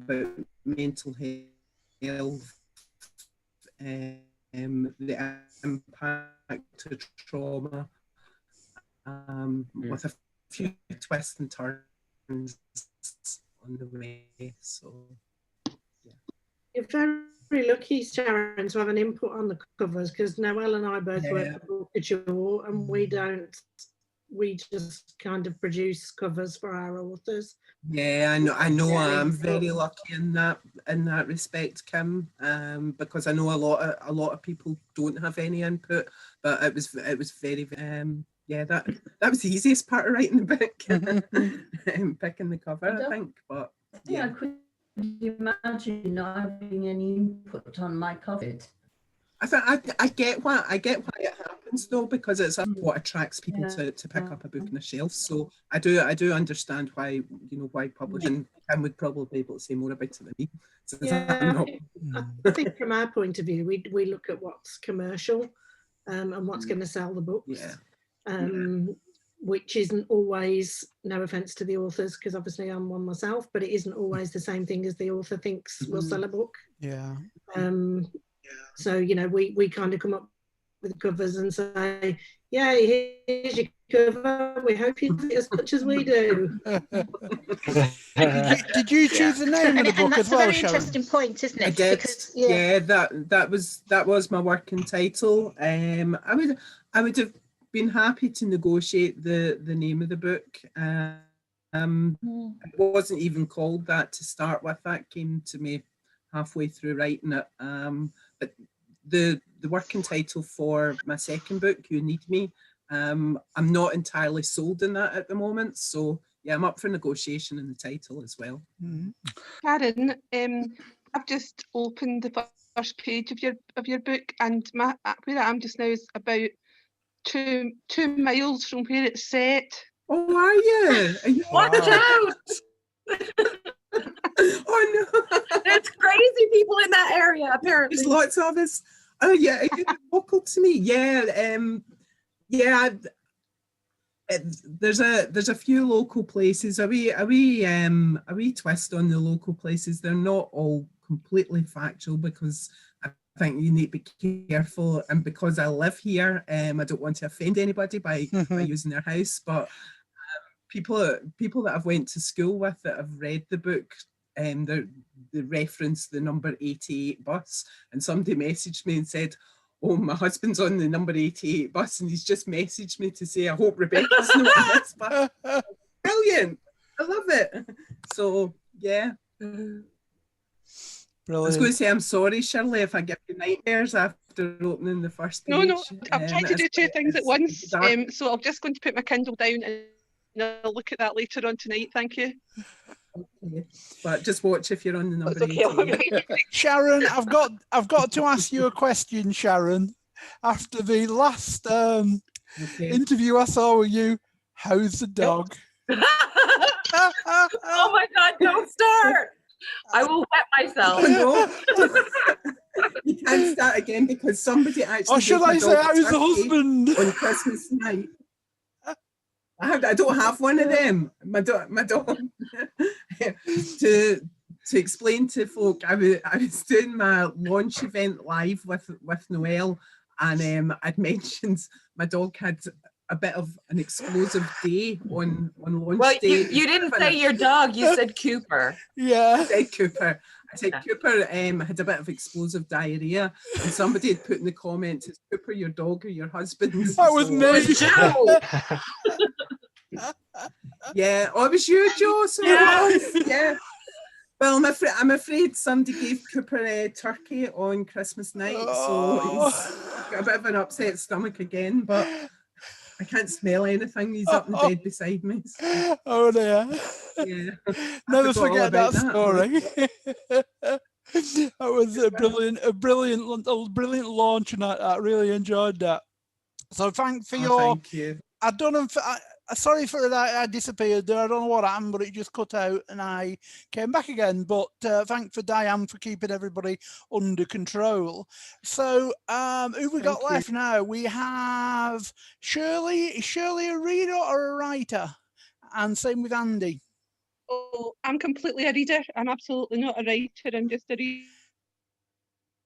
about mental health, the impact of trauma, with a few twists and turns on the way. So, yeah. You're very lucky, Sharon, to have an input on the covers, because Noelle and I both work for Bookends, and we just kind of produce covers for our authors. Yeah, I know I'm very lucky in that respect, Kim, because I know a lot of people don't have any input, but it was very yeah, that was the easiest part of writing the book, picking the cover, I think. But yeah, I could imagine not having any input on my cover. I get why it happens though, because it's what attracts people to pick up a book on a shelf. So I do understand why, why publishing. Kim would probably be able to say more about it than me. So I think from our point of view, we look at what's commercial, and what's going to sell the books. Which isn't always, no offense to the authors, because obviously I'm one myself, but it isn't always the same thing as the author thinks will sell a book. So, we kind of come up with covers and say, yeah, here's your cover. We hope you do it as much as we do. Did you choose the name of the book as well, Sharon? That's a very interesting point, isn't it? I did. Because, that was my working title. I would have been happy to negotiate the name of the book. It wasn't even called that to start with. That came to me halfway through writing it. But the working title for my second book, You Need Me, I'm not entirely sold in that at the moment. So yeah, I'm up for negotiation in the title as well. Karen, I've just opened the first page of your book, and where I am just now is about 2 miles from where it's set. Oh, are you? Watch out! Oh no! There's crazy people in that area, apparently. There's lots of us. Oh yeah, are you local to me? Yeah, yeah. There's a few local places. A wee twist on the local places. They're not all completely factual, because I think you need to be careful, and because I live here, I don't want to offend anybody by using their house. But people that I've went to school with that have read the book, they reference the number 88 bus, and somebody messaged me and said, oh, my husband's on the number 88 bus, and he's just messaged me to say, I hope Rebecca's not on this bus. Brilliant. I love it. So, yeah. Brilliant. I was going to say, I'm sorry, Shirley, if I give you nightmares after opening the first page. No, I'm trying to do 2 things at once. So I'm just going to put my Kindle down and I'll look at that later on tonight. Thank you. Okay. But just watch if you're on the number 88. Sharon, I've got to ask you a question, Sharon. After the last interview I saw with you, how's the dog? Oh my God, don't start. I will wet myself. You can't start again, because somebody actually. Or should I say, how's the husband? On Christmas night. I don't have one of them. My dog. To explain to folk, I was doing my launch event live with Noelle, and I'd mentioned my dog had a bit of an explosive day on launch day. You didn't say your dog, you said Cooper. Yeah. I said Cooper. Cooper had a bit of explosive diarrhea, and somebody had put in the comments, is Cooper your dog or your husband? That was me. Yeah, it was you, Joe. So yeah. Well, I'm afraid somebody gave Cooper a turkey on Christmas night, so he's got a bit of an upset stomach again, but I can't smell anything. He's up in the bed beside me. So. Oh dear. Yeah. Never forget that story. That was a brilliant launch, and I really enjoyed that. So thank you. I don't know if sorry for that. I disappeared there. I don't know what happened, but it just cut out and I came back again. But thanks for Diane for keeping everybody under control. So who we got left now? We have Shirley. Is Shirley a reader or a writer? And same with Andy. Oh, I'm completely a reader. I'm absolutely not a writer. I'm just a reader.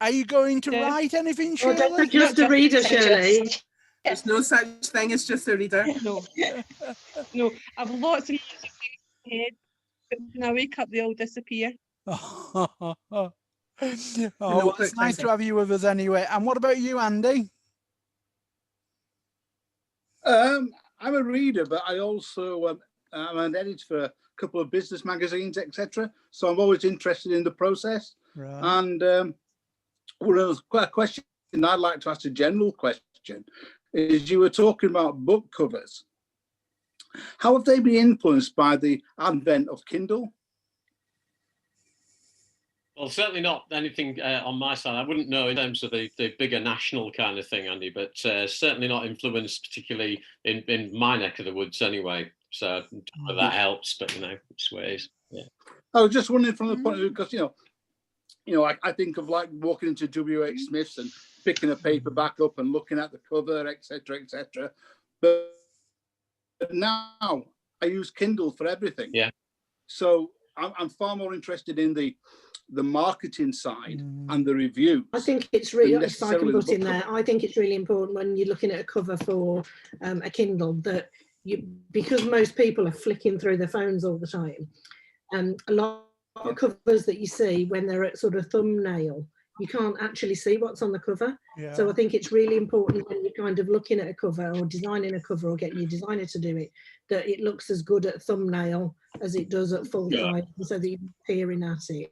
Are you going to write anything, Oh, Shirley? just a reader, Shirley. There's no such thing as just a reader. No, no. I've lots of things in my head, but when I wake up, they all disappear. Oh, well, it's nice to have you with us anyway. And what about you, Andy? I'm a reader, but I also I'm an editor for a couple of business magazines, etc. So I'm always interested in the process. Right. And one of the question I'd like to ask, a general question, is you were talking about book covers. How have they been influenced by the advent of Kindle? Well, certainly not anything on my side. I wouldn't know in terms of the bigger national kind of thing, Andy, but certainly not influenced particularly in my neck of the woods anyway. So I don't know if that helps, but it's ways. Yeah. I was just wondering from the point of view, because I think of like walking into WH Smith's and picking a paperback up and looking at the cover, etc., etc. But now I use Kindle for everything. Yeah. So I'm far more interested in the marketing side and the reviews. I think it's really, if I can put in there, I think it's really important when you're looking at a cover for a Kindle that because most people are flicking through their phones all the time, a lot of covers that you see when they're at sort of thumbnail, you can't actually see what's on the cover. Yeah. So I think it's really important when you're kind of looking at a cover or designing a cover or getting your designer to do it, that it looks as good at thumbnail as it does at full size, so that you're peering at it.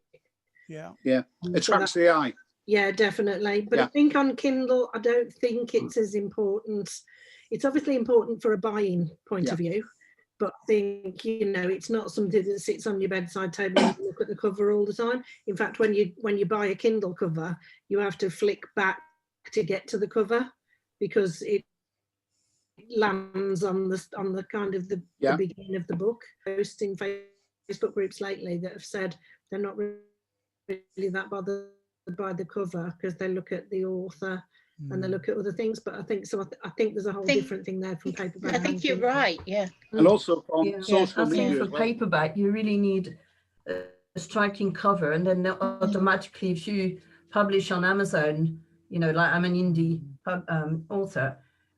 Yeah. Yeah. Attracts the eye. Yeah, definitely. But I think on Kindle, I don't think it's as important. It's obviously important for a buying point of view, but I think, it's not something that sits on your bedside table and you look at the cover all the time. In fact, when you buy a Kindle cover, you have to flick back to get to the cover because it lands on the kind of the beginning of the book. Posting Facebook groups lately that have said they're not really that bothered by the cover because they look at the author and they look at other things, but I think there's a whole different thing there from paperback. I think you're right, yeah. And also from social media. I think as for well. paperback, you really need a striking cover, and then automatically, if you publish on Amazon, like I'm an indie author,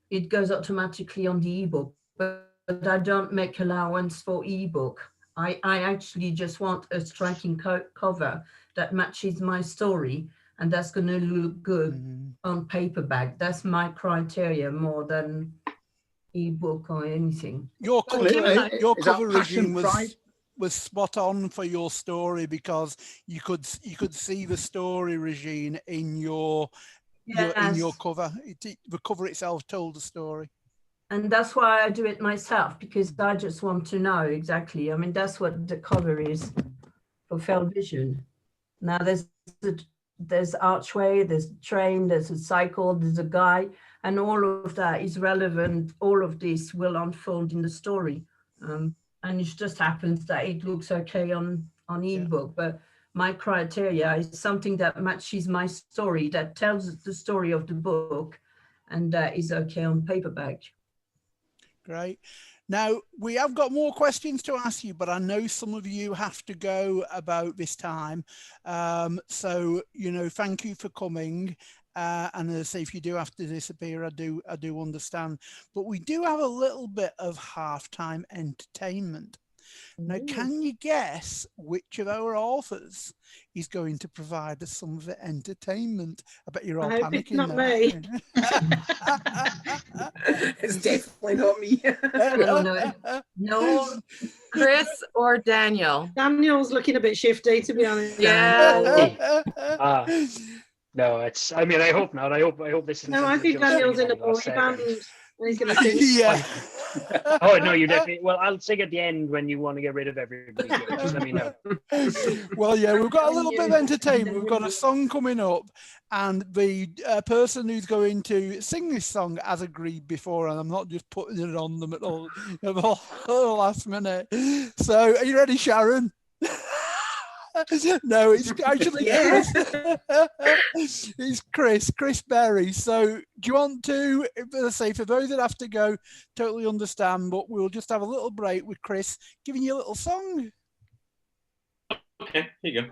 it goes automatically on the ebook. But I don't make allowance for ebook. I actually just want a striking cover that matches my story, and that's going to look good on paperback. That's my criteria more than ebook or anything. Your cover regime was spot on for your story because you could see the story regime in your cover. The cover itself told the story. And that's why I do it myself, because I just want to know exactly. I mean, that's what the cover is for Fell Vision. Now there's archway, there's a train, there's a cycle, there's a guy, and all of that is relevant. All of this will unfold in the story. And it just happens that it looks okay on ebook, but my criteria is something that matches my story, that tells the story of the book, and that is okay on paperback. Great. Now, we have got more questions to ask you, but I know some of you have to go about this time. So, thank you for coming. And as I say, if you do have to disappear, I do understand. But we do have a little bit of halftime entertainment. Now, can you guess which of our authors is going to provide us some of the entertainment? I bet you're all panicking. It's not me. It's definitely not me. I don't know. No, Chris or Daniel? Daniel's looking a bit shifty, to be honest. Yeah. No, I hope not. I hope this is. No, I think Daniel's in a boy band. And he's going to sing. Yeah. Oh no, you definitely. Well, I'll sing at the end when you want to get rid of everybody. Just let me know. Well, yeah, we've got a little bit of entertainment. We've got a song coming up, and the person who's going to sing this song has agreed before, and I'm not just putting it on them at all at the last minute. So, are you ready, Sharon? No, it's actually Chris. It's Chris Berry. So do you want to, as I say, for those that have to go, totally understand, but we'll just have a little break with Chris giving you a little song. Okay, here you go.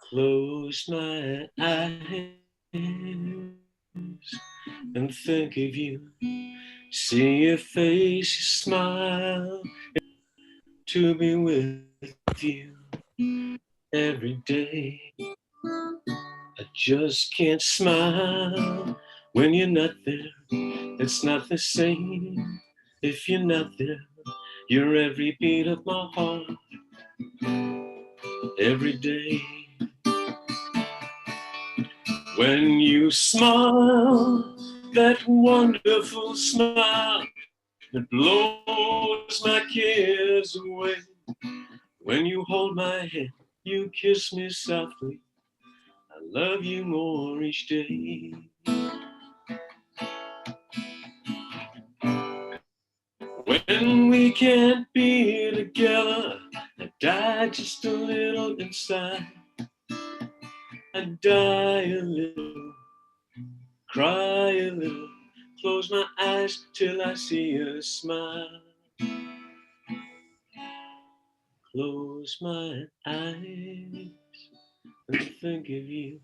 Close my eyes and think of you. See your face, you smile. To be with you every day. I just can't smile when you're not there. It's not the same if you're not there. You're every beat of my heart every day. When you smile, that wonderful smile that blows my cares away. When you hold my hand, you kiss me softly. I love you more each day. When we can't be together, I die just a little inside. I die a little, cry a little, close my eyes till I see a smile. Close my eyes and think of you.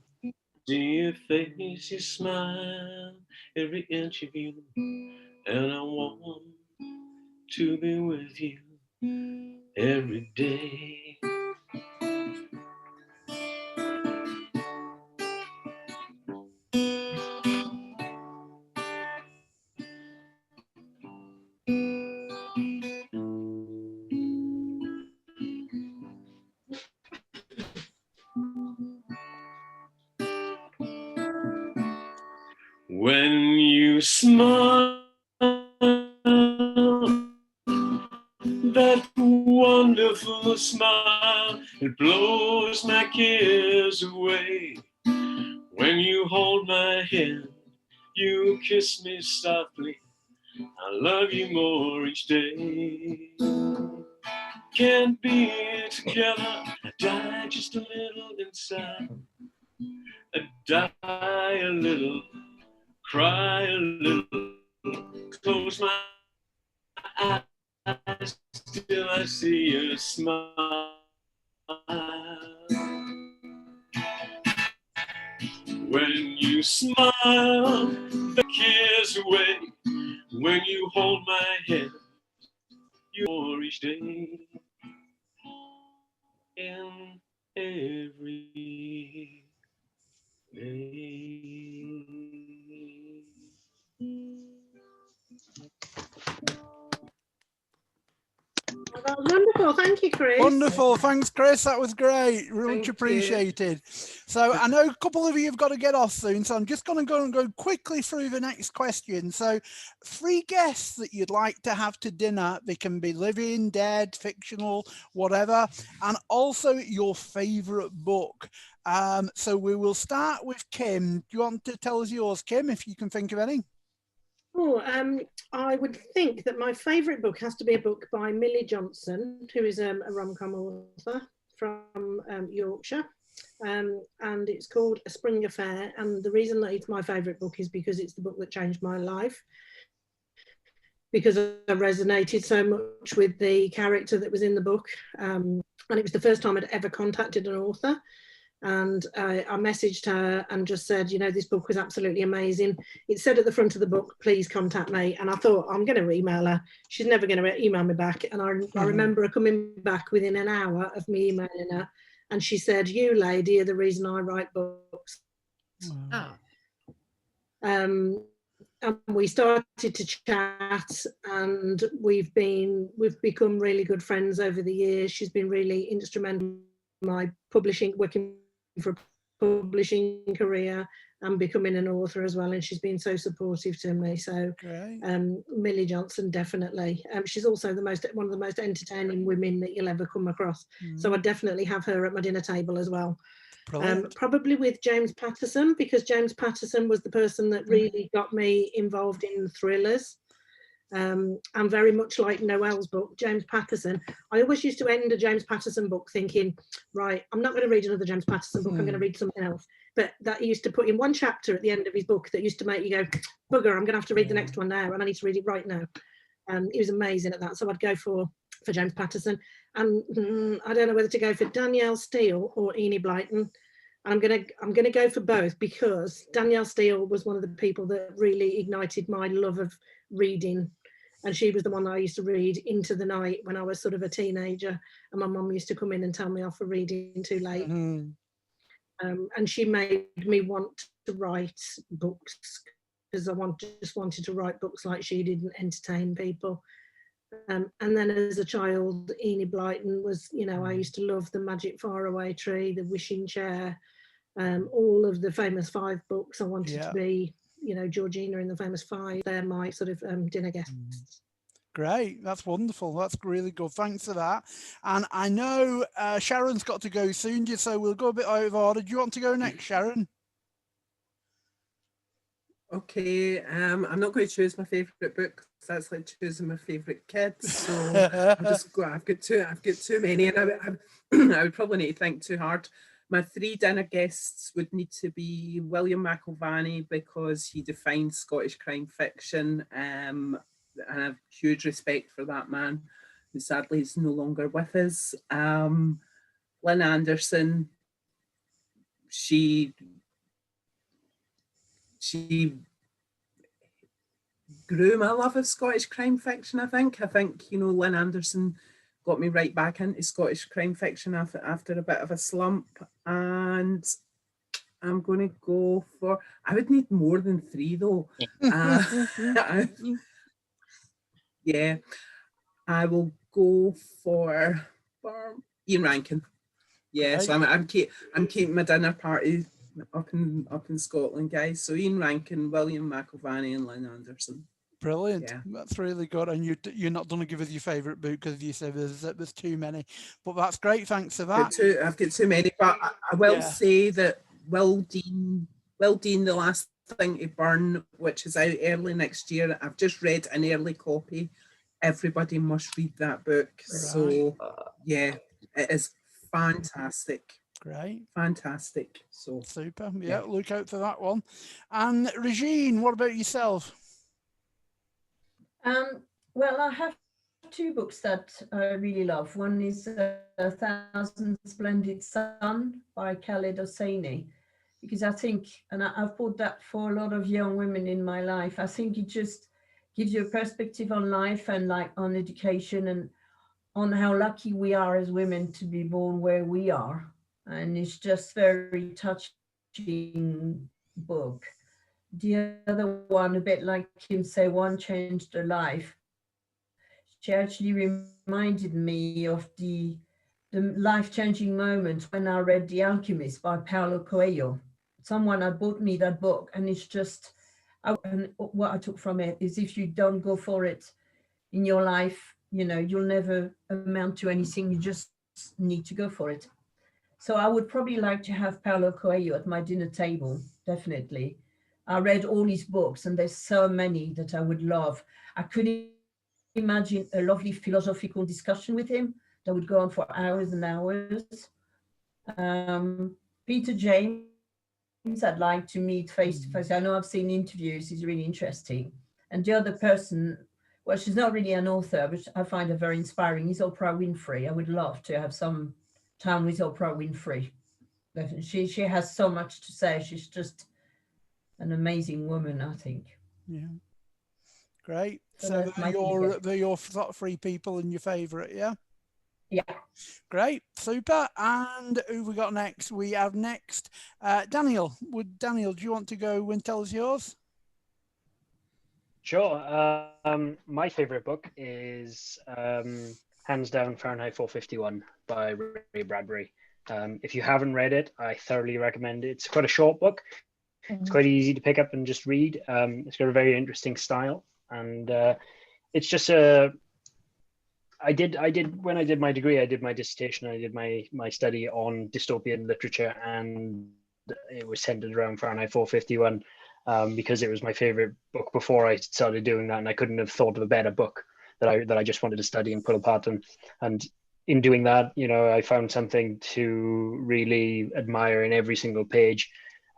See your face, you smile, every inch of you, and I want to be with you every day. When you smile, that wonderful smile, it blows my cares away. When you hold my hand, you kiss me softly. I love you more each day. Can't be together, I die just a little inside. I die a little, cry a little, close my eyes till I see a smile. When you smile, the cares away. When you hold my hand, you more each day. In every day. That was wonderful. Thank you, Chris. Wonderful. Thanks, Chris. That was great. Much Thank appreciated. So I know a couple of you have got to get off soon, so I'm just going to go quickly through the next question. So 3 guests that you'd like to have to dinner. They can be living, dead, fictional, whatever. And also your favorite book. So we will start with Kim. Do you want to tell us yours, Kim, if you can think of any? Oh, I would think that my favourite book has to be a book by Millie Johnson, who is a rom-com author from Yorkshire, and it's called A Spring Affair. And the reason that it's my favourite book is because it's the book that changed my life, because I resonated so much with the character that was in the book, and it was the first time I'd ever contacted an author. And I messaged her and just said, you know, this book was absolutely amazing. It said at the front of the book, please contact me. And I thought, I'm going to email her. She's never going to email me back. And I remember her coming back within an hour of me emailing her. And she said, you lady are the reason I write books. Oh. And we started to chat, and we've become really good friends over the years. She's been really instrumental in my working for a publishing career and becoming an author as well, and she's been so supportive to me. So Millie Johnson, definitely. She's also one of the most entertaining women that you'll ever come across. So I definitely have her at my dinner table as well. Probably with James Patterson, because James Patterson was the person that really got me involved in thrillers. And very much like Noelle's book, James Patterson, I always used to end a James Patterson book thinking, right, I'm not going to read another James Patterson book, I'm going to read something else. But that he used to put in one chapter at the end of his book that used to make you go, bugger, I'm going to have to read the next one now, and I need to read it right now. He was amazing at that. So I'd go for James Patterson. And I don't know whether to go for Danielle Steele or Enid Blyton. I'm gonna go for both, because Danielle Steele was one of the people that really ignited my love of reading, and she was the one that I used to read into the night when I was sort of a teenager, and my mum used to come in and tell me off for reading too late. And she made me want to write books, because I just wanted to write books like she did and entertain people. And then as a child, Enid Blyton was, you know, I used to love The Magic Faraway Tree, The Wishing Chair, all of the Famous Five books. I wanted to be, you know, Georgina in the Famous Five. They're my sort of dinner guests. Great, that's wonderful. That's really good. Thanks for that. And I know Sharon's got to go soon, so we'll go a bit out of order. Do you want to go next, Sharon? Okay, I'm not going to choose my favourite book. That's like choosing my favourite kids. So I'll just go. I've got too many, and I would probably need to think too hard. My three dinner guests would need to be William McIlvanney, because he defined Scottish crime fiction, and I have huge respect for that man, who sadly is no longer with us. Lynn Anderson, she grew my love of Scottish crime fiction, I think. You know, Lynn Anderson got me right back into Scottish crime fiction after a bit of a slump. And I'm going to go for, I would need more than three though. Yeah, I will go for Ian Rankin. Yeah, right. So I'm keeping my dinner party up in Scotland, guys. So Ian Rankin, William McIlvanney, and Lynn Anderson. Brilliant. Yeah. That's really good. And you're not going to give us your favourite book, because you said there's too many. But that's great. Thanks for that. I've got too many. But I will say that Will Dean, The Last Thing to Burn, which is out early next year. I've just read an early copy. Everybody must read that book. Right. So yeah, it is fantastic. Great. Fantastic. So super. Yeah, look out for that one. And Regine, what about yourself? Well, I have two books that I really love. One is A Thousand Splendid Sun by Khaled Hosseini, because I think, and I've bought that for a lot of young women in my life, I think it just gives you a perspective on life and like on education and on how lucky we are as women to be born where we are. And it's just very touching book. The other one, a bit like Kim Say One Changed Her Life, she actually reminded me of the life-changing moments when I read The Alchemist by Paulo Coelho. Someone had bought me that book, and it's just, and what I took from it is, if you don't go for it in your life, you know, you'll never amount to anything. You just need to go for it. So I would probably like to have Paulo Coelho at my dinner table, definitely. I read all his books, and there's so many that I would love. I could imagine a lovely philosophical discussion with him that would go on for hours and hours. Peter James, I'd like to meet face to face. I know I've seen interviews, he's really interesting. And the other person, well, she's not really an author, but I find her very inspiring, is Oprah Winfrey. I would love to have some time with Oprah Winfrey. She has so much to say. She's just an amazing woman, I think. Yeah. Great. So they're your top three people and your favourite, yeah? Yeah. Great. Super. And who we got next? We have next Daniel. Daniel, do you want to go and tell us yours? Sure. My favourite book is hands down Fahrenheit 451 by Ray Bradbury. If you haven't read it, I thoroughly recommend it. It's quite a short book. It's quite easy to pick up and just read. It's got a very interesting style, and it's just when I did my degree, I did my dissertation, I did my study on dystopian literature, and it was centered around Fahrenheit 451. because it was my favorite book before I started doing that, and I couldn't have thought of a better book that I just wanted to study and pull apart. And in doing that, I found something to really admire in every single page.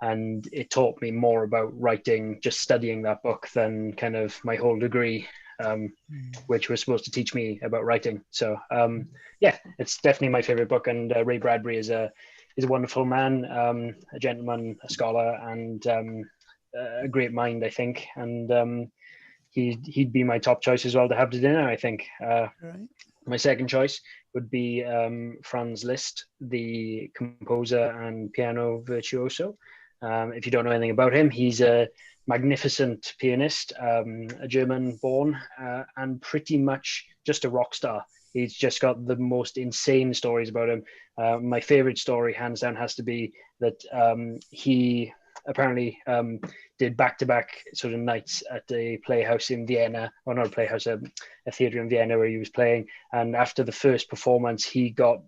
And it taught me more about writing, just studying that book, than kind of my whole degree, which was supposed to teach me about writing. So yeah, it's definitely my favorite book. And Ray Bradbury is a wonderful man, a gentleman, a scholar, and a great mind, I think. And he'd be my top choice as well to have to dinner, I think. Right. My second choice would be Franz Liszt, the composer and piano virtuoso. If you don't know anything about him, he's a magnificent pianist, a German-born, and pretty much just a rock star. He's just got the most insane stories about him. My favorite story, hands down, has to be that he apparently did back-to-back sort of nights at a playhouse in Vienna, or not a playhouse, a theatre in Vienna where he was playing. And after the first performance, he got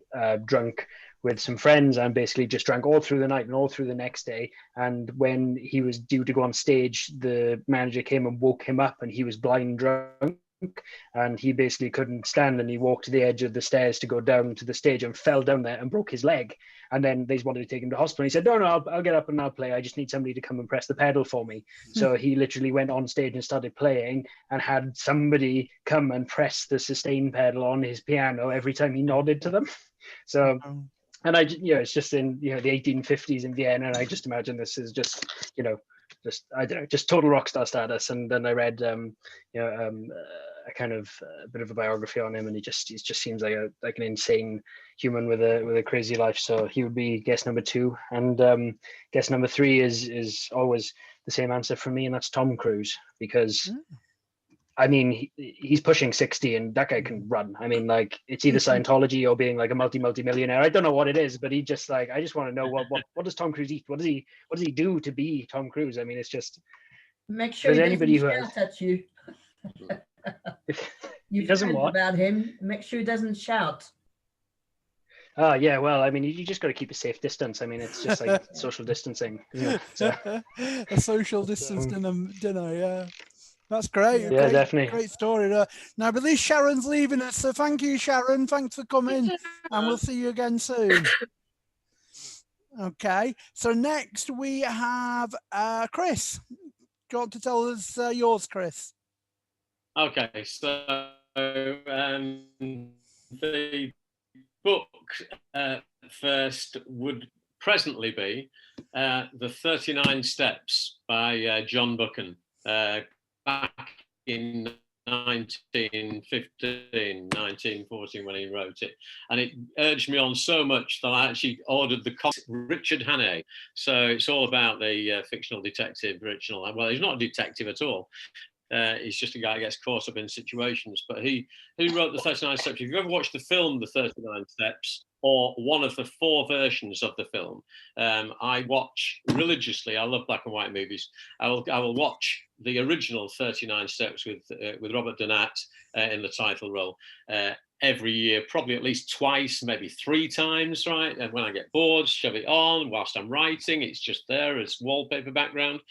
drunk with some friends and basically just drank all through the night and all through the next day. And when he was due to go on stage, the manager came and woke him up, and he was blind drunk. And he basically couldn't stand, and he walked to the edge of the stairs to go down to the stage and fell down there and broke his leg. And then they wanted to take him to hospital. He said, no, I'll get up and I'll play. I just need somebody to come and press the pedal for me. So he literally went on stage and started playing, and had somebody come and press the sustain pedal on his piano every time he nodded to them. So, and it's just in, the 1850s in Vienna. And I just imagine this is just, I don't know, just total rock star status. And then I read, a kind of a bit of a biography on him, and he just seems like an insane human with a crazy life. So he would be guess number 2. And guess number 3 is always the same answer for me, and that's Tom Cruise, because I mean, he's pushing 60, and that guy can run. I mean, like, it's either Scientology or being like a multi-millionaire. I don't know what it is, but he just I just want to know what does Tom Cruise eat? What does he do to be Tom Cruise? I mean, it's just, make sure he doesn't shout at you. You've heard about him. Make sure he doesn't shout. Yeah, well, I mean, you just got to keep a safe distance. I mean, it's just like social distancing, isn't it? So, a social distance dinner, yeah. That's great. Yeah, definitely. Great story. Now, I believe Sharon's leaving us, so thank you, Sharon. Thanks for coming, and we'll see you again soon. Okay, so next we have Chris. Do you want to tell us yours, Chris? Okay, so the book first would presently be The 39 Steps by John Buchan, back in 1914 when he wrote it, and it urged me on so much that I actually ordered the copy. Richard Hannay, so it's all about the fictional detective Richard. Well, he's not a detective at all. He's just a guy who gets caught up in situations. But he wrote the 39 Steps. If you've ever watched the film The 39 Steps, or one of the 4 versions of the film, I watch religiously. I love black and white movies. I will watch the original 39 Steps with Robert Donat in the title role every year, probably at least twice, maybe 3 times, right? And when I get bored, shove it on whilst I'm writing. It's just there as wallpaper background.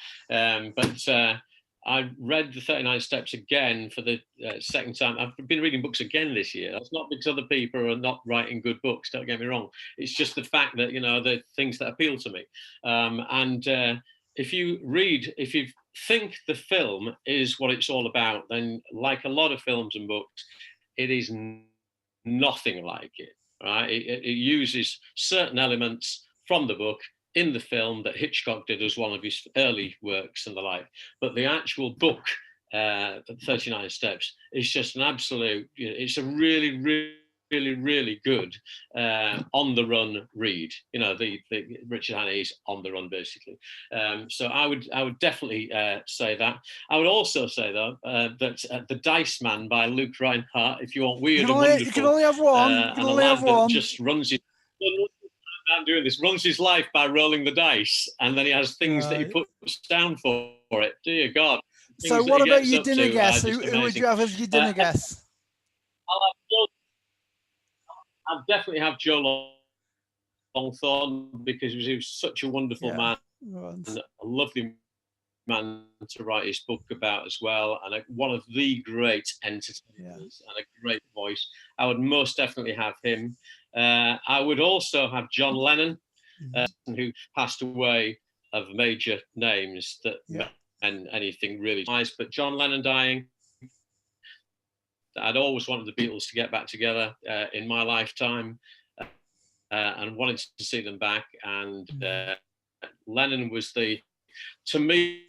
I read the 39 Steps again for the second time. I've been reading books again this year. That's not because other people are not writing good books, don't get me wrong. It's just the fact that, the things that appeal to me. If you think the film is what it's all about, then like a lot of films and books, it is nothing like it, right? It uses certain elements from the book in the film that Hitchcock did as one of his early works and the like. But the actual book, 39 Steps, is just an absolute, it's a really, really, really, really good on-the-run read. The Richard Hannay's on the run, basically. So I would definitely say that. I would also say, though, that The Dice Man by Luke Reinhardt, if you want weird and wonderful. You can only have one. You can only have one. Just runs his... I'm doing this, runs his life by rolling the dice, and then he has things that he puts down for it. Dear God. So what about your dinner guest? Who would you have as your dinner guest? I'll definitely have Joe Longthorne, because he was such a wonderful man and a lovely man to write his book about as well, and one of the great entertainers and a great voice. I would most definitely have him. I would also have John Lennon, who passed away, of major names that meant anything really nice. But John Lennon dying, I'd always wanted the Beatles to get back together in my lifetime, and wanted to see them back. And Lennon was to me,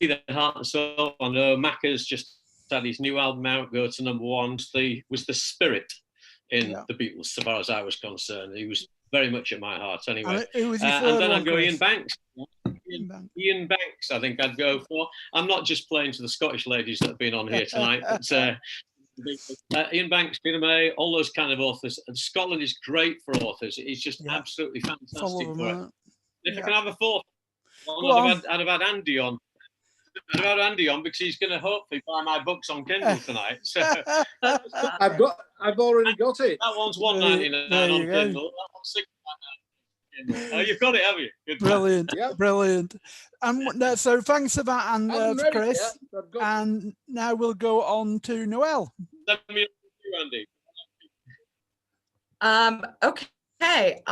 the heart and soul. I know Macca's just had his new album out, go to #1. Was the spirit in the Beatles, so far as I was concerned. He was very much at my heart anyway. And then I'd go Ian Banks. Ian Banks, I think I'd go for. I'm not just playing to the Scottish ladies that have been on here tonight, but Ian Banks, Peter May, all those kind of authors. And Scotland is great for authors. It's just absolutely fantastic for it. If I can have a fourth, I'd have had Andy on. I'd have had Andy on because he's going to hopefully buy my books on Kindle tonight. So I've already got it. That one's $1.99 on Kindle. That one's $6.99. Oh, you've got it, have you? Good. Brilliant, brilliant. And so thanks for that, and Chris. And now we'll go on to Noelle. Let me you, Andy. Okay,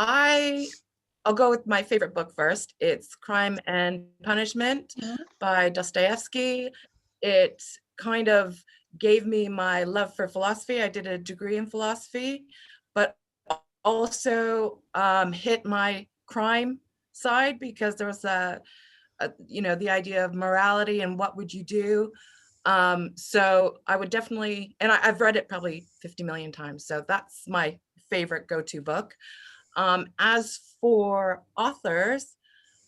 I'll go with my favorite book first. It's Crime and Punishment by Dostoevsky. It kind of gave me my love for philosophy. I did a degree in philosophy, but also hit my crime side, because there was the idea of morality and what would you do. So I would definitely, and I've read it probably 50 million times. So that's my favorite go-to book. As for authors,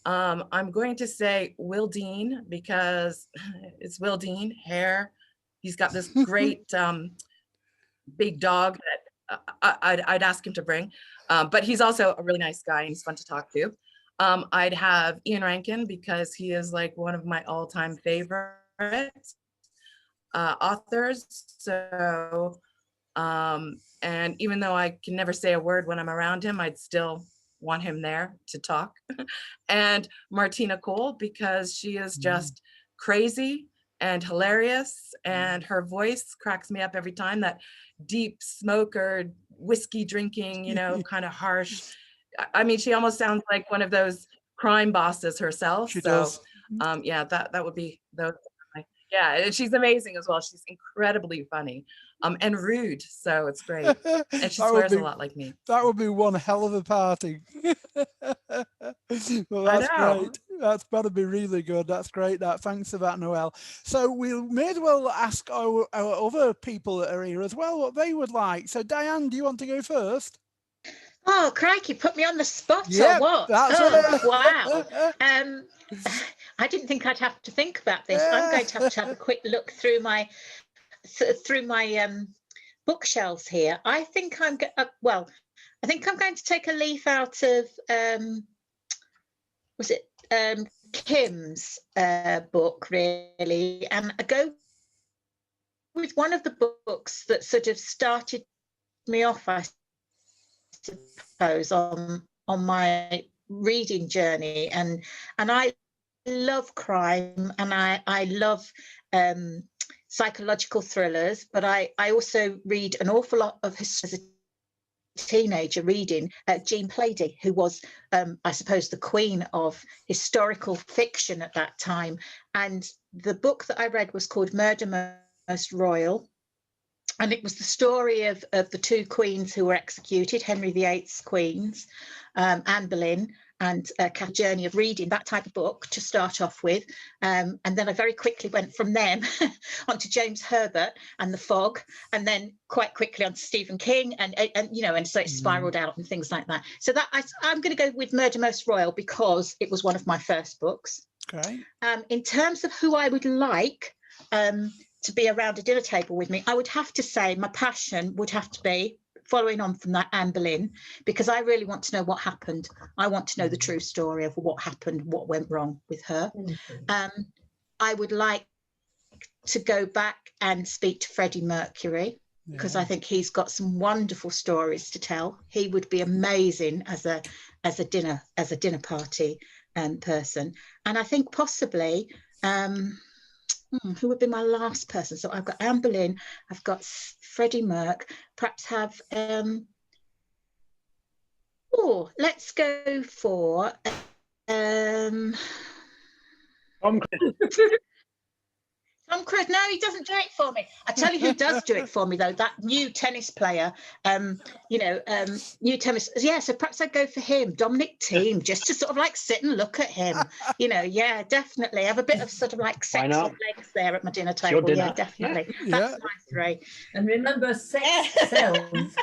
I'm going to say Will Dean, because it's Will Dean, hair. He's got this great big dog that I'd ask him to bring. But he's also a really nice guy and he's fun to talk to. I'd have Ian Rankin, because he is like one of my all-time favorite authors. So and even though I can never say a word when I'm around him, I'd still want him there to talk. And Martina Cole, because she is just crazy and hilarious, and her voice cracks me up every time. That deep smoker, whiskey drinking, kind of harsh. I mean, she almost sounds like one of those crime bosses herself. She does. Yeah, that would be those. Yeah, and she's amazing as well. She's incredibly funny, and rude, so it's great. And she swears a lot like me. That would be one hell of a party. Well, that's great. That's got to be really good. That's great. Thanks for that, Noelle. So we may as well ask our other people that are here as well what they would like. So Diane, do you want to go first? Oh, crikey, put me on the spot or what? That's wow. I didn't think I'd have to think about this. I'm going to have a quick look through my bookshelves here. I think I'm going to take a leaf out of Kim's book, really, and I go with one of the books that sort of started me off, I suppose, on my reading journey, and I love crime, and I love psychological thrillers, but I also read an awful lot of history as a teenager, reading Jean Plaidy, who was I suppose the queen of historical fiction at that time. And the book that I read was called Murder Most Royal, and it was the story of the two queens who were executed, Henry VIII's queens, Anne Boleyn and Catherine's journey of reading that type of book to start off with. And then I very quickly went from them onto James Herbert and The Fog, and then quite quickly onto Stephen King, and so it spiraled out and things like that. So that I'm going to go with Murder Most Royal because it was one of my first books. Okay. In terms of who I would like to be around a dinner table with me, I would have to say my passion would have to be, following on from that, Anne Boleyn, because I really want to know what happened. I want to know the true story of what happened, what went wrong with her. I would like to go back and speak to Freddie Mercury, because I think he's got some wonderful stories to tell. He would be amazing as a dinner party person. And I think possibly Who would be my last person? So I've got Anne Boleyn, I've got Freddie Merck, perhaps have, let's go for, Tom Tom Cruise. No, he doesn't do it for me. I tell you who does do it for me though, that new tennis player, new tennis. Yeah, so perhaps I'd go for him, Dominic Thiem, just to sort of like sit and look at him. Yeah, definitely. Have a bit of sort of like Why sexy not? legs there at my dinner It's your table. dinner. Yeah, definitely. Yeah. That's my three. And remember, sex sells.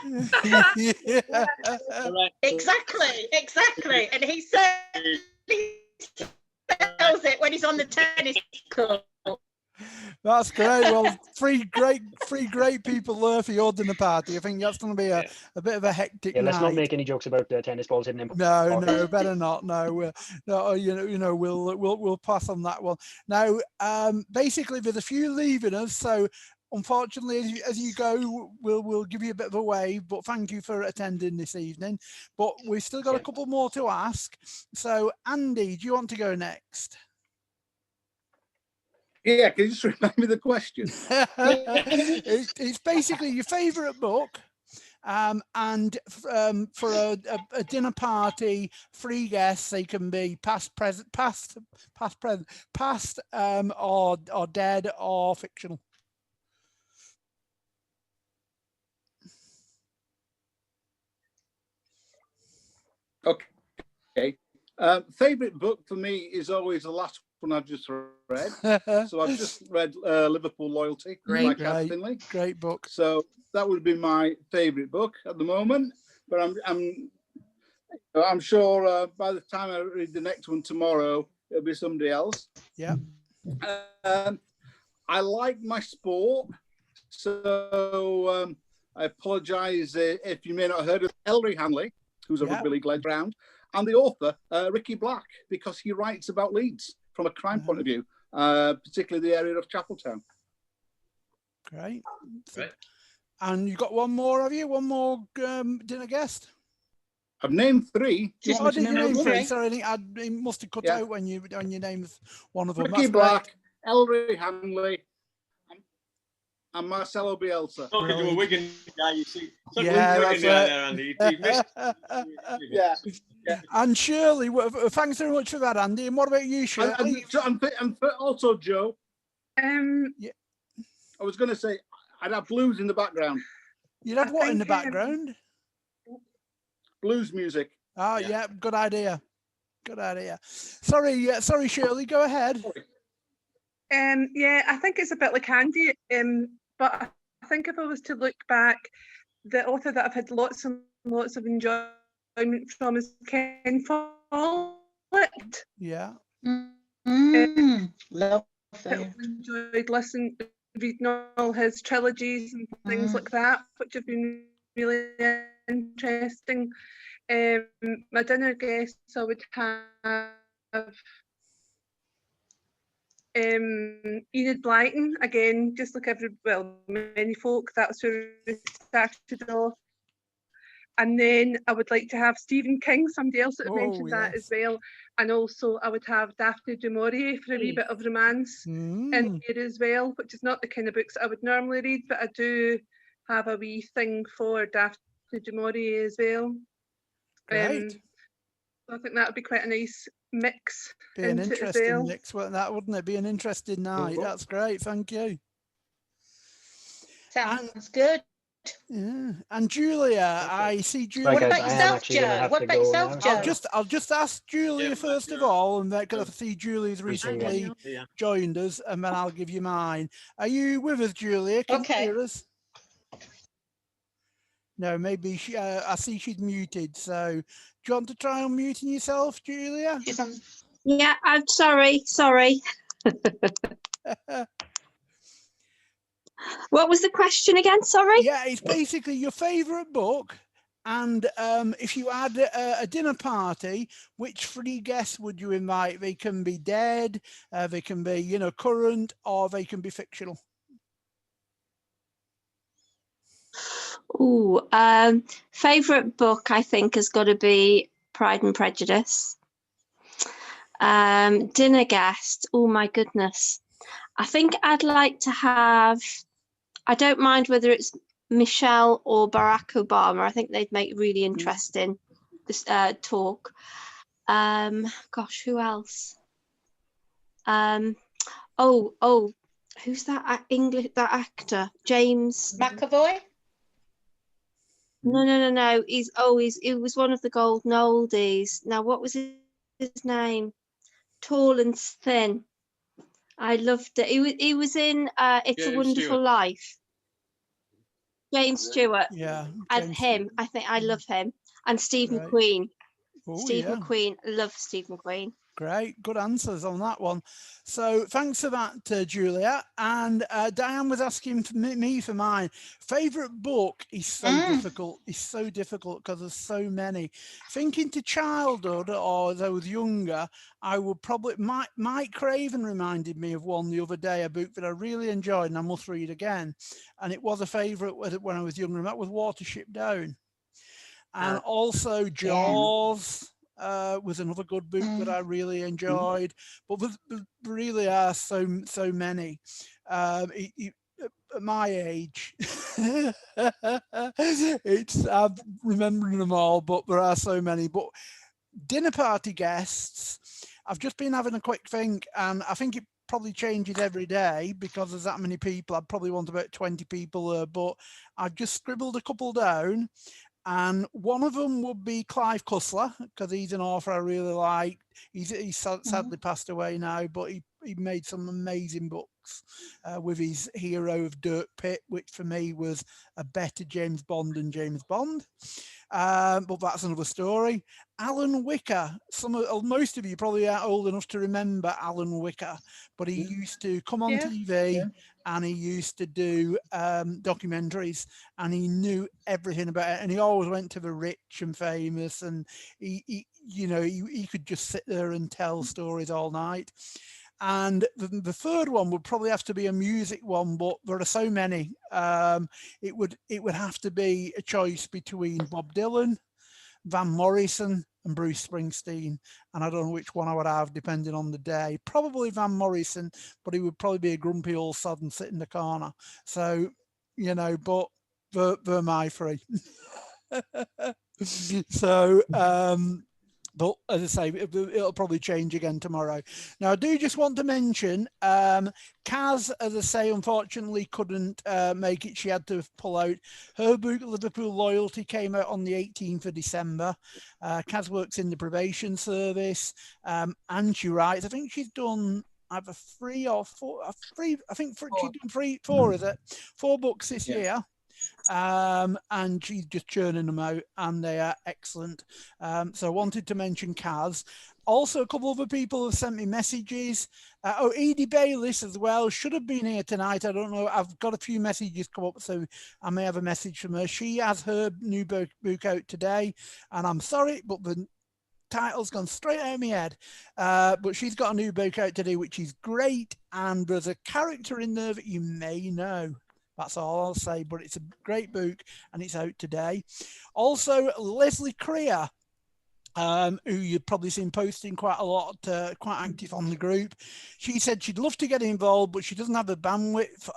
Yeah. Exactly. And he certainly spells it when he's on the tennis court. That's great. Well, three great people there for your dinner party. I think that's going to be a bit of a hectic Yeah, let's not night. make any jokes about tennis balls hidden in No, pockets. better not. No, we'll pass on that one. Now, basically, there's a few leaving us, so unfortunately, as you go, we'll give you a bit of a wave. But thank you for attending this evening. But we've still got a couple more to ask. So, Andy, do you want to go next? Yeah, can you just remind me the question? It's basically your favourite book, and for a dinner party, free guests. They can be past, or dead or fictional. Okay. Favorite book for me is always the last one I've just read. So I've just read Liverpool Loyalty by Kat Finley. Great book. So that would be my favorite book at the moment. But I'm sure by the time I read the next one tomorrow, it'll be somebody else. Yeah. I like my sport. So I apologise if you may not have heard of Ellery Hanley, who's a rugby league legend, and the author, Ricky Black, because he writes about Leeds from a crime point of view, particularly the area of Chapeltown. Great. And you've got one more, have you? One more dinner guest? I've named three. Did you name three? Sorry, I think I must have cut out when you named one of them. Ricky Black, Ellery Hanley, and Marcelo Bielsa. Talking to a Wigan guy, you see. Yeah, that's there, Andy. Yeah. And Shirley, thanks very much for that, Andy. And what about you, Shirley? And also, Joe. Yeah. I was going to say, I'd have blues in the background. You'd have what in the background? Blues music. Oh, yeah, good idea. Good idea. Sorry, Shirley, go ahead. Yeah, I think it's a bit like Andy, but I think if I was to look back, the author that I've had lots and lots of enjoyment from is Ken Follett. Yeah. Love I've enjoyed reading all his trilogies and things like that, which have been really interesting. My dinner guests, I would have Enid Blyton, again, just like many folk, that's where we started off. And then I would like to have Stephen King, somebody else that had mentioned that as well. And also I would have Daphne du Maurier for a wee bit of romance in here as well, which is not the kind of books I would normally read, but I do have a wee thing for Daphne du Maurier as well. Great. So I think that would be quite a nice mix. Be an interesting mix, wouldn't it? Be an interesting night. That's great. Thank you. Sounds good. Yeah. And Julia, I see Julia. What about yourself, Joe? What about yourself, Joe? I'll just ask Julia first of all, and because I see Julia's recently joined us, and then I'll give you mine. Are you with us, Julia? Can you hear us? No, maybe I see she's muted. So, do you want to try unmuting yourself, Julia? Yeah, I'm sorry. What was the question again? Sorry. Yeah, it's basically your favourite book, and if you had a dinner party, which three guests would you invite? They can be dead, they can be current, or they can be fictional. Ooh, favourite book I think has got to be Pride and Prejudice. Dinner guest. Oh my goodness. I think I'd like to have, I don't mind whether it's Michelle or Barack Obama. I think they'd make really interesting this talk. Gosh, who else? Who's that that actor? James McAvoy? No. He was one of the golden oldies. Now, what was his name? Tall and thin. I loved it. He was in It's a James Wonderful Stewart. Life. James Stewart. Yeah. And James him. Stewart. I think I love him. And Steve Right. McQueen. Oh, Steve yeah. McQueen. Love Steve McQueen. Great, good answers on that one. So thanks for that, Julia. And Diane was asking for me for mine. Favorite book is so difficult. It's so difficult because there's so many. Thinking to childhood or as I was younger, I would probably Mike Craven reminded me of one the other day, a book that I really enjoyed and I must read again. And it was a favorite when I was younger, and that was Watership Down. And also Jaws. Was another good book that I really enjoyed, but there really are so many. At my age, I'm remembering them all, but there are so many. But dinner party guests, I've just been having a quick think, and I think it probably changes every day because there's that many people. I'd probably want about 20 people there, but I've just scribbled a couple down. And one of them would be Clive Cussler, because he's an author I really like. He's sadly passed away now, but he made some amazing books with his hero of Dirk Pitt, which for me was a better James Bond than James Bond. But that's another story. Alan Wicker. Most of you probably are old enough to remember Alan Wicker, but he used to come on TV and he used to do documentaries, and he knew everything about it. And he always went to the rich and famous, and he could just sit there and tell stories all night. And the third one would probably have to be a music one, but there are so many. It would have to be a choice between Bob Dylan, Van Morrison, and Bruce Springsteen. And I don't know which one I would have depending on the day. Probably Van Morrison, but he would probably be a grumpy old sod and sit in the corner. So, but they're my three. So, but as I say, it'll probably change again tomorrow. Now, I do just want to mention, Kaz, as I say, unfortunately couldn't make it. She had to pull out. Her book, Liverpool Loyalty, came out on the 18th of December. Kaz works in the probation service, and she writes. I think she's done either 3 or 4. She's done 4, is it? 4 books this year. And she's just churning them out, and they are excellent. So I wanted to mention Kaz. Also, a couple of other people have sent me messages. Edie Bayliss as well should have been here tonight. I don't know. I've got a few messages come up, so I may have a message from her. She has her new book out today, and I'm sorry, but the title's gone straight out of my head. But she's got a new book out today, which is great, and there's a character in there that you may know. That's all I'll say, but it's a great book and it's out today. Also, Leslie Creer, who you've probably seen posting quite a lot, quite active on the group. She said she'd love to get involved, but she doesn't have the bandwidth,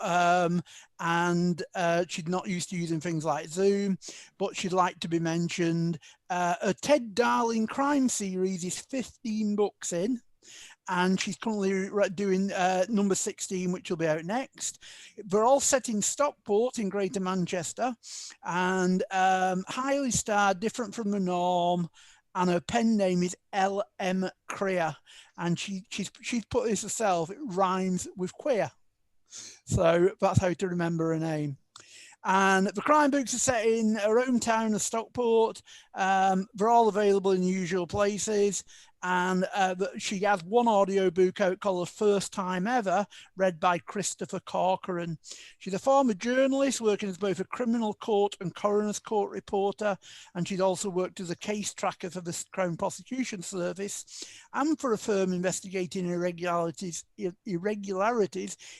and she's not used to using things like Zoom, but she'd like to be mentioned. A Ted Darling crime series is 15 books in, and she's currently doing number 16, which will be out next. They're all set in Stockport in Greater Manchester, and highly starred, different from the norm, and her pen name is L.M. Creer, and she's put this herself, it rhymes with queer. So that's how to remember her name. And the crime books are set in her hometown of Stockport. They're all available in usual places. And she has one audio book out called The First Time Ever, read by Christopher Corcoran. She's a former journalist working as both a criminal court and coroner's court reporter, and she's also worked as a case tracker for the Crown Prosecution Service and for a firm investigating irregularities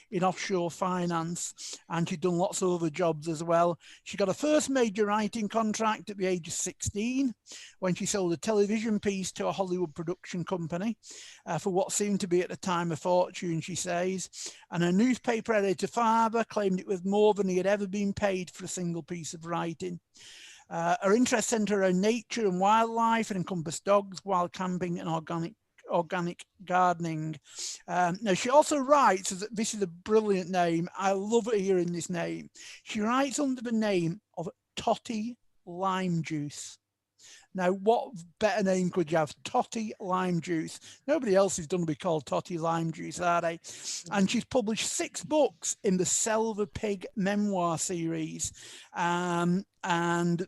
in offshore finance. And she's done lots of other jobs as well. She got her first major writing contract at the age of 16 when she sold a television piece to a Hollywood production production company for what seemed to be at the time a fortune, she says. And a newspaper editor father claimed it was more than he had ever been paid for a single piece of writing. Her interest centered around nature and wildlife and encompassed dogs, wild camping and organic gardening. Now she also writes, this is a brilliant name, I love hearing this name. She writes under the name of Totty Lime Juice. Now, what better name could you have? Totty Lime Juice. Nobody else is going to be called Totty Lime Juice, are they? And she's published 6 books in the Sell the Pig memoir series. And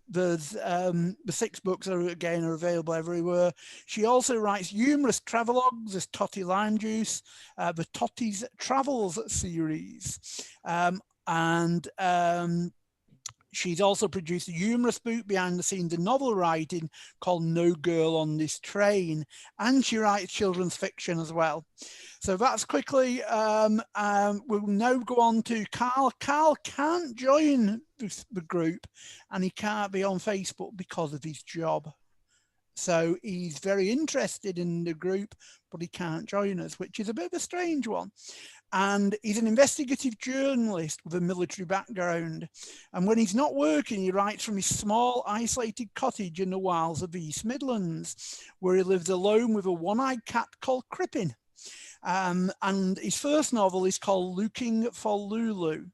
there's the 6 books are available everywhere. She also writes numerous travelogues as Totty Lime Juice, the Totty's Travels series. She's also produced a humorous book behind the scenes of novel writing called No Girl on This Train. And she writes children's fiction as well. So that's quickly, we'll now go on to Carl. Carl can't join the group and he can't be on Facebook because of his job. So he's very interested in the group, but he can't join us, which is a bit of a strange one. And he's an investigative journalist with a military background. And when he's not working, he writes from his small, isolated cottage in the wilds of the East Midlands, where he lives alone with a one-eyed cat called Crippen. And his first novel is called Looking for Lulu.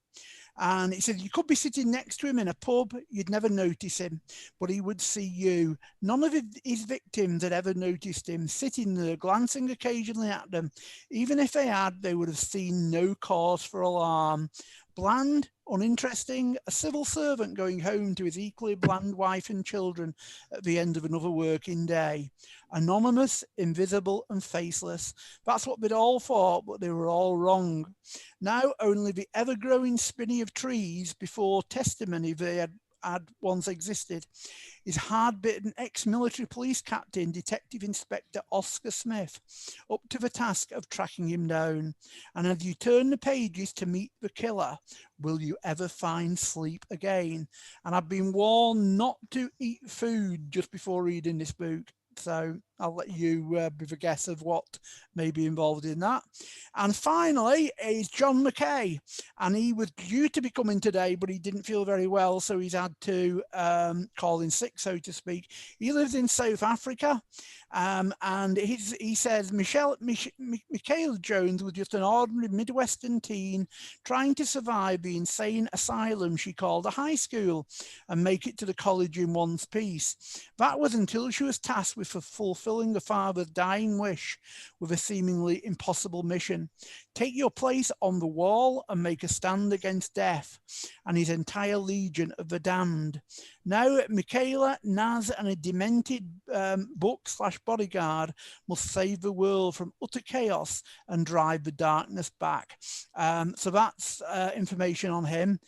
And he said, you could be sitting next to him in a pub, you'd never notice him, but he would see you. None of his victims had ever noticed him, sitting there, glancing occasionally at them. Even if they had, they would have seen no cause for alarm. Bland, uninteresting, a civil servant going home to his equally bland wife and children at the end of another working day. Anonymous, invisible and faceless. That's what they'd all thought, but they were all wrong. Now only the ever-growing spinney of trees before testimony they had once existed. His hard-bitten ex-military police captain, Detective Inspector Oscar Smith, up to the task of tracking him down. And as you turn the pages to meet the killer, will you ever find sleep again? And I've been warned not to eat food just before reading this book. So I'll let you be the guess of what may be involved in that. And finally is John McKay. And he was due to be coming today, but he didn't feel very well. So he's had to call in sick, so to speak. He lives in South Africa. And he says Michaela Jones was just an ordinary Midwestern teen trying to survive the insane asylum she called a high school and make it to the college in one piece. That was until she was tasked with fulfilling the father's dying wish with a seemingly impossible mission. Take your place on the wall and make a stand against death and his entire legion of the damned. Now Michaela, Naz and a demented book/bodyguard must save the world from utter chaos and drive the darkness back. So that's information on him.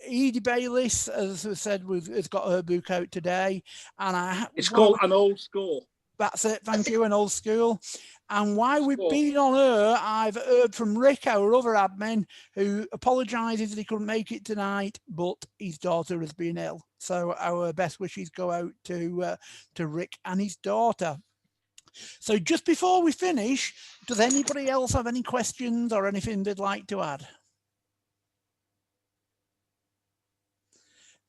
Edie Bayliss, as I said, has got her book out today. And it's called An Old School. That's it, thank you, An Old School. And while we've been on her, I've heard from Rick, our other admin, who apologises that he couldn't make it tonight, but his daughter has been ill. So our best wishes go out to Rick and his daughter. So just before we finish, does anybody else have any questions or anything they'd like to add?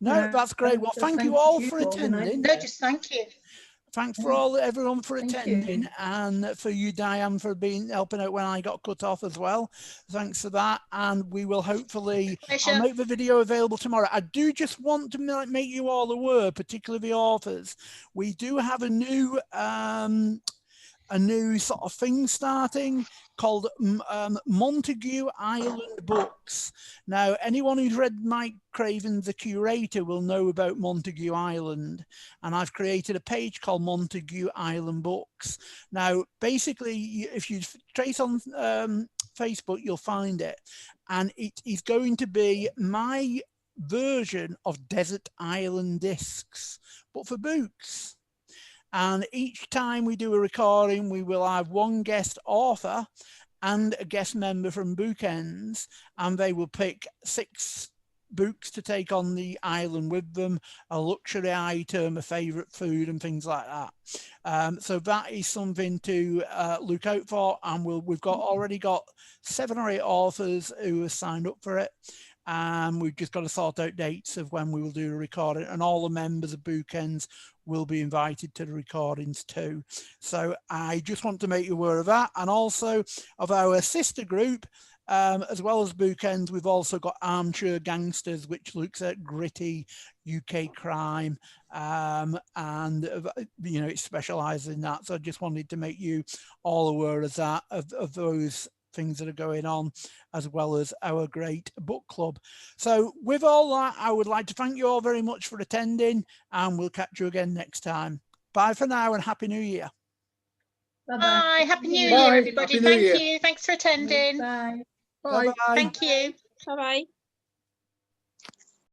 No, that's great. Well, thank you all for attending. No, just thank you. Thanks for everyone for attending, and for you, Diane, for helping out when I got cut off as well. Thanks for that, and we will hopefully I'll make the video available tomorrow. I do just want to make you all aware, particularly the authors, we do have a new sort of thing starting called Montague Island Books. Now, anyone who's read Mike Craven's The Curator will know about Montague Island, and I've created a page called Montague Island Books. Now, basically, if you trace on Facebook, you'll find it, and it is going to be my version of Desert Island Discs, but for books. And each time we do a recording, we will have one guest author and a guest member from Bookends, and they will pick 6 books to take on the island with them, a luxury item, a favourite food and things like that. So that is something to look out for, and we've already got 7 or 8 authors who have signed up for it. We've just got to sort out dates of when we will do the recording, and all the members of Bookends will be invited to the recordings too. So I just want to make you aware of that, and also of our sister group. As well as Bookends, we've also got Armchair Gangsters, which looks at gritty UK crime, and you know, it specialises in that. So I just wanted to make you all aware of that, of those things that are going on, as well as our great book club. So with all that, I would like to thank you all very much for attending, and we'll catch you again next time. Bye for now, and Happy New Year. Bye. Happy New Bye. Year, everybody. Happy New Thank Year. you. Thanks for attending. Bye. Bye. Thank you. Bye bye.